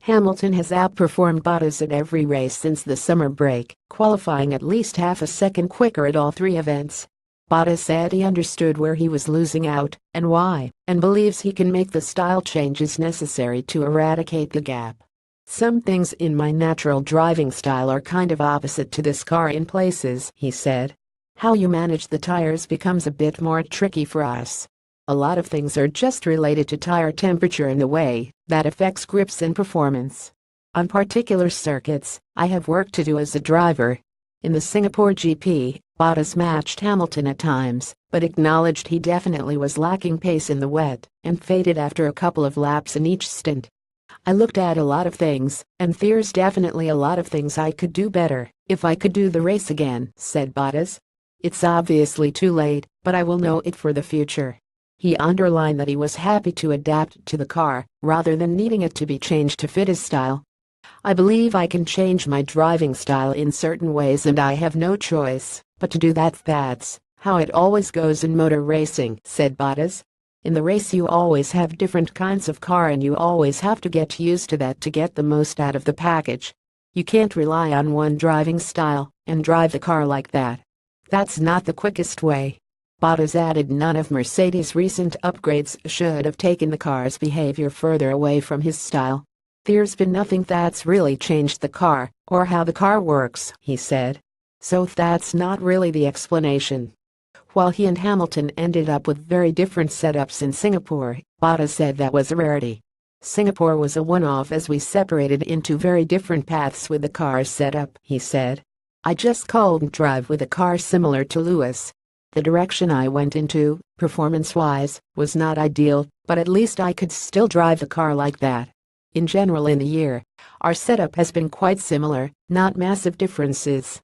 Hamilton has outperformed Bottas at every race since the summer break, qualifying at least half a second quicker at all three events. Bottas said he understood where he was losing out and why, and believes he can make the style changes necessary to eradicate the gap. "Some things in my natural driving style are kind of opposite to this car in places," he said. "How you manage the tires becomes a bit more tricky for us. A lot of things are just related to tire temperature and the way that affects grips and performance. On particular circuits, I have work to do as a driver." In the Singapore GP, Bottas matched Hamilton at times, but acknowledged he definitely was lacking pace in the wet and faded after a couple of laps in each stint. "I looked at a lot of things, and there's definitely a lot of things I could do better if I could do the race again," said Bottas. "It's obviously too late, but I will know it for the future." He underlined that he was happy to adapt to the car rather than needing it to be changed to fit his style. "I believe I can change my driving style in certain ways and I have no choice but to do that. That's how it always goes in motor racing," said Bottas. "In the race you always have different kinds of car and you always have to get used to that to get the most out of the package. You can't rely on one driving style and drive the car like that. That's not the quickest way." Bottas added none of Mercedes' recent upgrades should have taken the car's behavior further away from his style. "There's been nothing that's really changed the car or how the car works," he said. "So that's not really the explanation." While he and Hamilton ended up with very different setups in Singapore, Bottas said that was a rarity. "Singapore was a one-off as we separated into very different paths with the car's setup," he said. "I just couldn't drive with a car similar to Lewis. The direction I went into, performance-wise, was not ideal, but at least I could still drive the car like that. In general in the year, our setup has been quite similar, not massive differences."